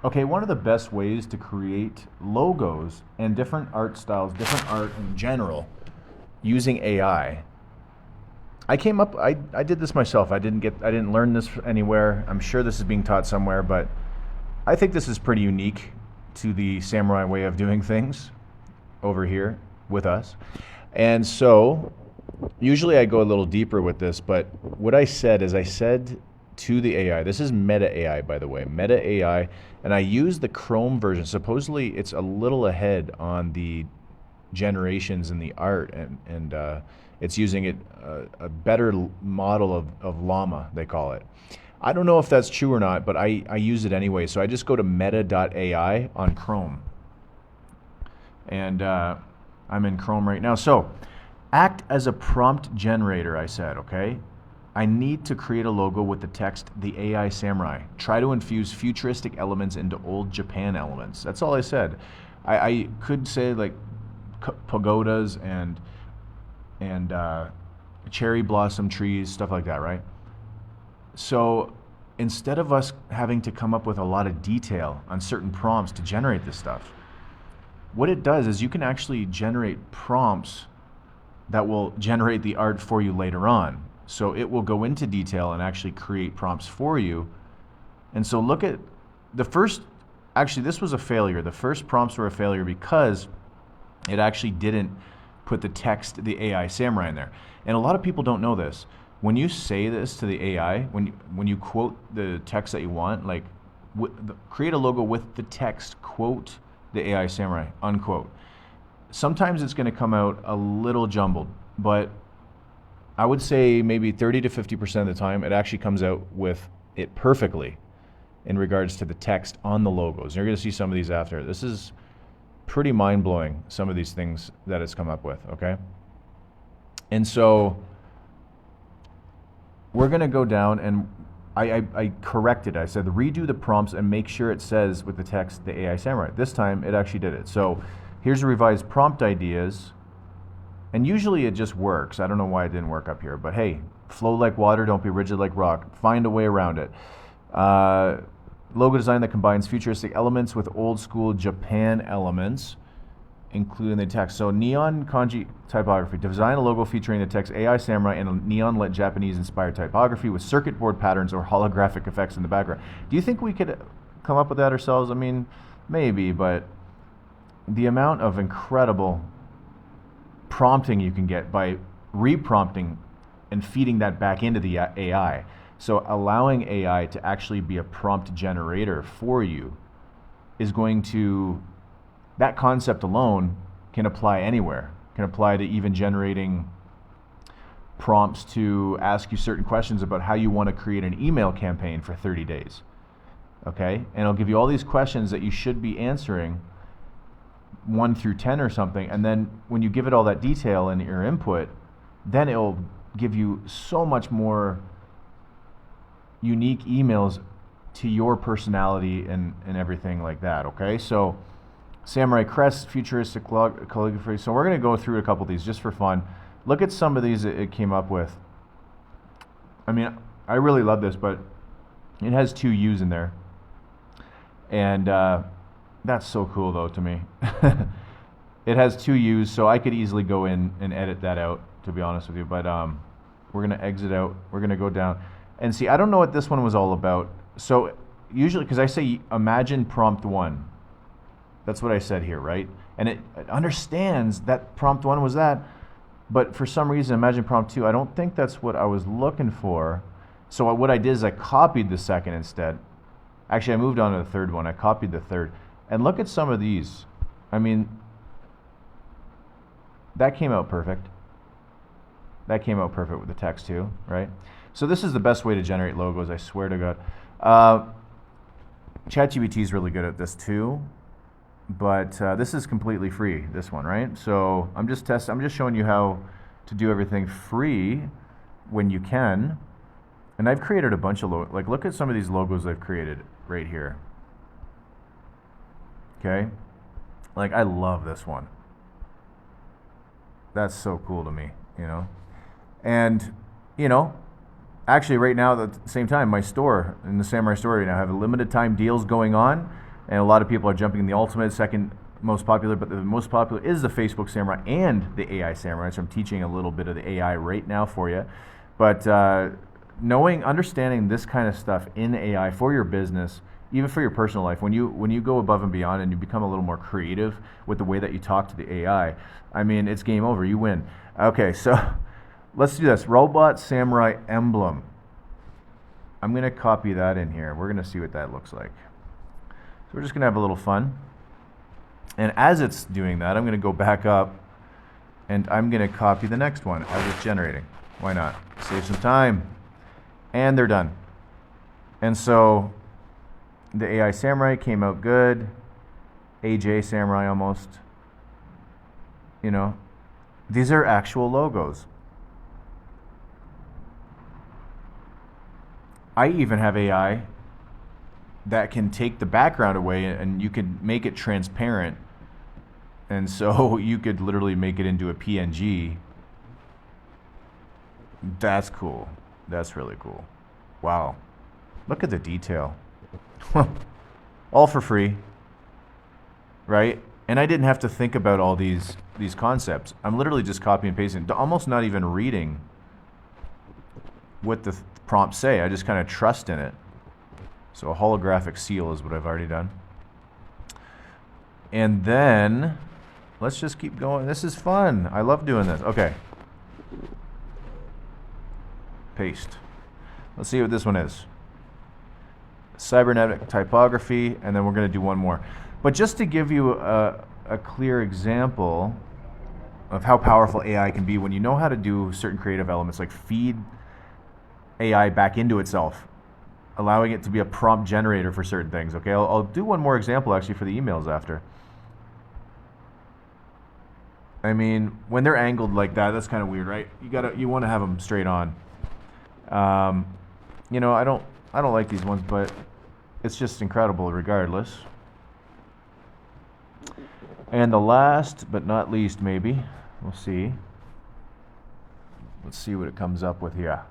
Okay, one of the best ways to create logos and different art styles, different art in general, using AI. I did this myself. I didn't learn this anywhere. I'm sure this is being taught somewhere, but I think this is pretty unique to the samurai way of doing things over here with us. And so usually I go a little deeper with this, but what I said is I said to the AI, this is Meta AI, by the way, Meta AI, and I use the Chrome version. Supposedly it's a little ahead on the generations in the art, and it's using a better model of Llama, they call it. I don't know if that's true or not, but I use it anyway. So I just go to meta.ai on Chrome, and I'm in Chrome right now. So act as a prompt generator, I said, okay? I need to create a logo with the text, the AI Samurai. Try to infuse futuristic elements into old Japan elements. That's all I said. I could say like pagodas and cherry blossom trees, stuff like that, right? So instead of us having to come up with a lot of detail on certain prompts to generate this stuff, what it does is you can actually generate prompts that will generate the art for you later on. So it will go into detail and actually create prompts for you. And so look at the first, actually this was a failure. The first prompts were a failure because it actually didn't put the text, the AI Samurai in there. And a lot of people don't know this. When you say this to the AI, when you quote the text that you want, like create a logo with the text, quote the AI Samurai, unquote. Sometimes it's going to come out a little jumbled, but I would say maybe 30 to 50% of the time it actually comes out with it perfectly in regards to the text on the logos. You're going to see some of these after. This is pretty mind-blowing, some of these things that it's come up with, okay? And so we're going to go down and I corrected. I said redo the prompts and make sure it says with the text the AI Samurai. This time it actually did it. So here's a revised prompt ideas. And usually it just works. I don't know why it didn't work up here, but hey, flow like water, don't be rigid like rock. Find a way around it. Logo design that combines futuristic elements with old school Japan elements, including the text. So neon kanji typography. Design a logo featuring the text AI Samurai and a neon lit Japanese inspired typography with circuit board patterns or holographic effects in the background. Do you think we could come up with that ourselves? I mean, maybe, but the amount of incredible prompting you can get by reprompting and feeding that back into the AI. So allowing AI to actually be a prompt generator for you is going to, that concept alone can apply anywhere. Can apply to even generating prompts to ask you certain questions about how you want to create an email campaign for 30 days. Okay? And it'll give you all these questions that you should be answering 1 through 10 or something, and then when you give it all that detail in your input, then it'll give you so much more unique emails to your personality and everything like that, okay? So Samurai Crest, futuristic calligraphy. So we're going to go through a couple of these just for fun. Look at some of these it came up with. I mean, I really love this, but it has 2 U's in there. And that's so cool though to me. It has 2 U's, so I could easily go in and edit that out, to be honest with you. But we're going to exit out. We're going to go down. And see, I don't know what this one was all about. So usually, because I say imagine prompt 1. That's what I said here, right? And it understands that prompt 1 was that. But for some reason, imagine prompt 2, I don't think that's what I was looking for. So what I did is I copied the second instead. Actually, I moved on to the third one. I copied the third. And look at some of these. I mean, that came out perfect. That came out perfect with the text too, right? So this is the best way to generate logos, I swear to God. ChatGPT is really good at this too, but this is completely free, this one, right? So I'm just showing you how to do everything free when you can. And I've created a bunch of logos. Like, look at some of these logos I've created right here. Okay? Like, I love this one. That's so cool to me, you know? And, you know, actually right now at the same time, my store, in the Samurai store, you know, I have limited time deals going on. and a lot of people are jumping in the Ultimate, second most popular, but the most popular is the Facebook Samurai and the AI Samurai. So I'm teaching a little bit of the AI right now for you. But understanding this kind of stuff in AI for your business, even for your personal life, when you go above and beyond and you become a little more creative with the way that you talk to the AI, I mean, it's game over. You win. Okay, so let's do this. Robot Samurai emblem. I'm going to copy that in here. We're going to see what that looks like. So we're just going to have a little fun. And as it's doing that, I'm going to go back up and I'm going to copy the next one as it's generating. Why not? Save some time. And they're done. And so the AI Samurai came out good. AJ Samurai almost. You know, these are actual logos. I even have AI that can take the background away and you can make it transparent. And so you could literally make it into a PNG. That's cool. That's really cool. Wow. Look at the detail. All for free. Right? And I didn't have to think about all these concepts. I'm literally just copying and pasting, almost not even reading what the prompts say. I just kind of trust in it. So a holographic seal is what I've already done. And then let's just keep going. This is fun. I love doing this. Okay. Paste. Let's see what this one is. Cybernetic typography, and then we're going to do one more. But just to give you a clear example of how powerful AI can be when you know how to do certain creative elements, like feed AI back into itself, allowing it to be a prompt generator for certain things. Okay, I'll do one more example actually for the emails after. I mean, when they're angled like that, that's kind of weird, right? You want to have them straight on. You know, I don't like these ones, but it's just incredible regardless. And the last but not least, maybe, we'll see. Let's see what it comes up with here.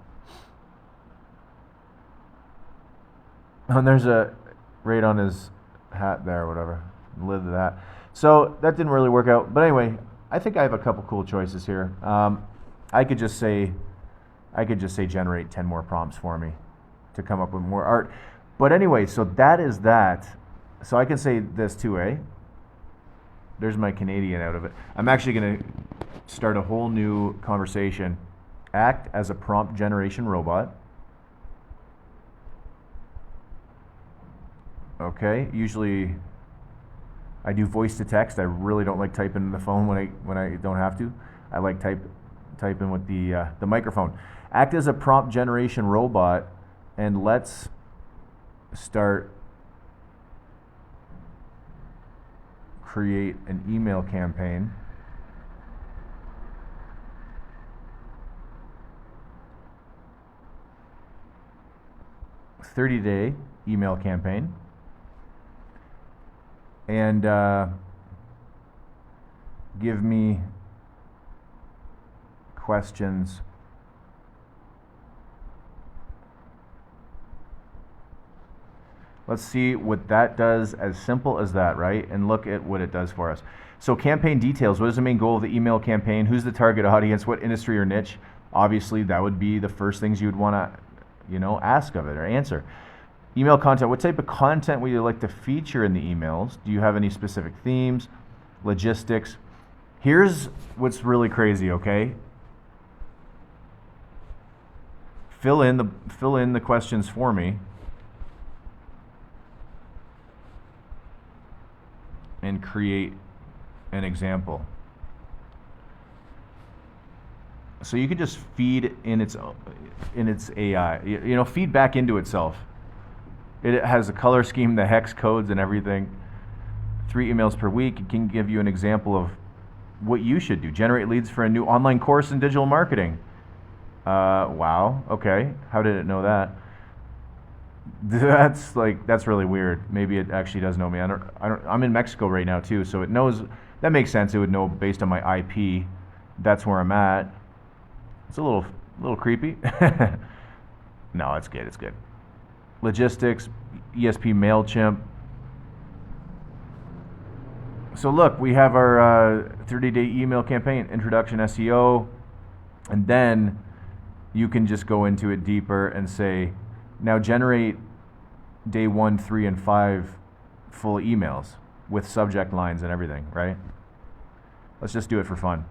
And there's a right on his hat there, or whatever, lid of that. So that didn't really work out. But anyway, I think I have a couple cool choices here. I could just say generate 10 more prompts for me to come up with more art. But anyway, so that is that. So I can say this too, eh? There's my Canadian out of it. I'm actually going to start a whole new conversation. Act as a prompt generation robot. Okay, usually I do voice to text. I really don't like typing in the phone when I don't have to. I like typing with the microphone. Act as a prompt generation robot, and let's start create an email campaign. A 30-day email campaign. And give me questions Let's see what that does, as simple as that, right? And look at what it does for us. So campaign details, what is the main goal of the email campaign? Who's the target audience? What industry or niche? Obviously, that would be the first things you would want to, ask of it or answer. Email content, what type of content would you like to feature in the emails? Do you have any specific themes? Logistics. Here's what's really crazy, okay? Fill in the questions for me. And create an example. So you can just feed in its AI, feed back into itself. It has a color scheme, the hex codes and everything. 3 emails per week. It can give you an example of what you should do. Generate leads for a new online course in digital marketing. Wow. Okay. How did it know that? That's really weird. Maybe it actually does know me. I'm in Mexico right now too, so it knows. That makes sense. It would know based on my IP. That's where I'm at. It's a little creepy. No, it's good. It's good. Logistics, ESP, MailChimp. So look, we have our 30-day email campaign, introduction SEO, and then you can just go into it deeper and say, now generate day 1, 3, and 5 full emails with subject lines and everything, right? Let's just do it for fun.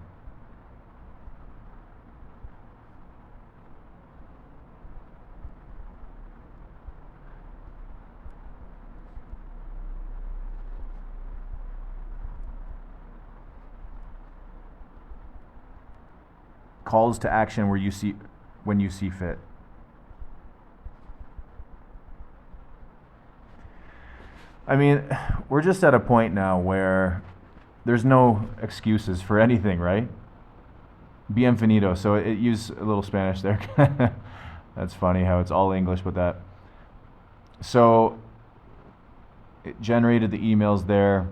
Calls to action when you see fit. I mean, we're just at a point now where there's no excuses for anything, right? Bienvenido. So it used a little Spanish there. That's funny how it's all English with that. So it generated the emails there.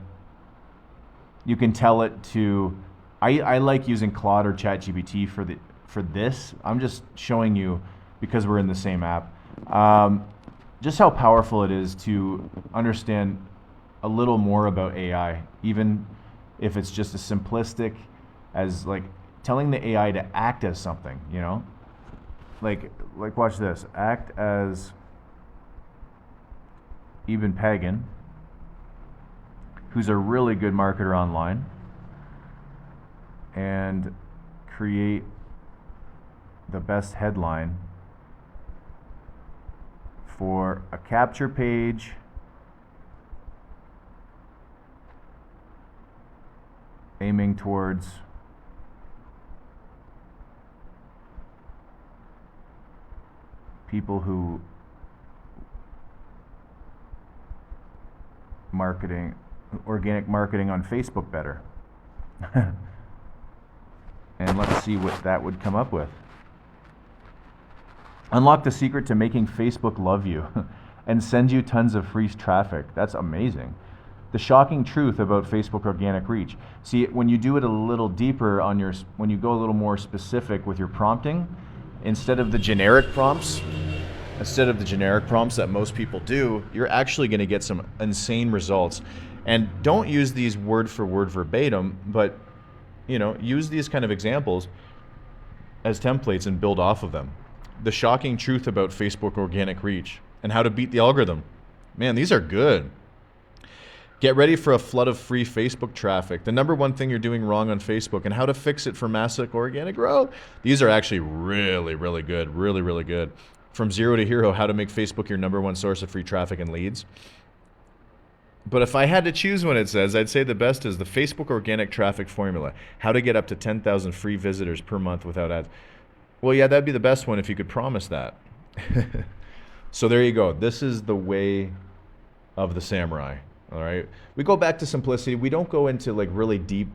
You can tell it to, I like using Claude or ChatGPT for this. I'm just showing you because we're in the same app. Just how powerful it is to understand a little more about AI, even if it's just as simplistic as like telling the AI to act as something, you know? Like watch this, act as Eben Pagan, who's a really good marketer online, and create the best headline for a capture page aiming towards people who organic marketing on Facebook better. And let's see what that would come up with. Unlock the secret to making Facebook love you and send you tons of free traffic. That's amazing. The shocking truth about Facebook organic reach. See, when you do it a little deeper when you go a little more specific with your prompting, instead of the generic prompts that most people do, you're actually going to get some insane results. And don't use these word for word verbatim, but use these kind of examples as templates and build off of them. The shocking truth about Facebook organic reach and how to beat the algorithm. Man, these are good. Get ready for a flood of free Facebook traffic. The number one thing you're doing wrong on Facebook and how to fix it for massive organic growth. These are actually really, really good. Really, really good. From zero to hero, how to make Facebook your number one source of free traffic and leads. But if I had to choose one, it says, I'd say the best is the Facebook organic traffic formula. How to get up to 10,000 free visitors per month without ads. Well, yeah, that'd be the best one if you could promise that. So there you go. This is the way of the samurai. All right. We go back to simplicity. We don't go into like really deep.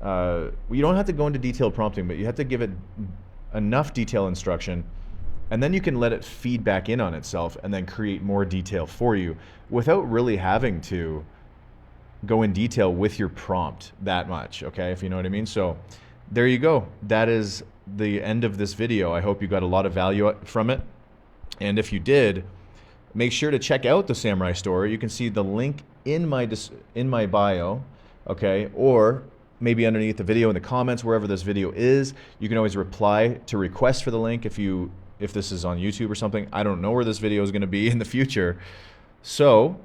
You don't have to go into detailed prompting, but you have to give it enough detail instruction, and then you can let it feed back in on itself and then create more detail for you without really having to go in detail with your prompt that much. Okay, if you know what I mean. So there you go. That is the end of this video. I hope you got a lot of value from it. And if you did, make sure to check out the Samurai Store. You can see the link in my bio, okay? Or maybe underneath the video in the comments, wherever this video is. You can always reply to request for the link if this is on YouTube or something. I don't know where this video is going to be in the future. So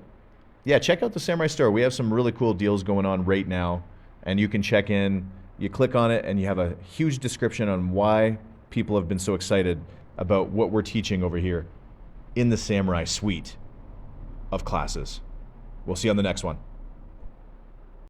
yeah, check out the Samurai Store. We have some really cool deals going on right now, and you can check in. You click on it and you have a huge description on why people have been so excited about what we're teaching over here in the Samurai suite of classes. We'll see you on the next one.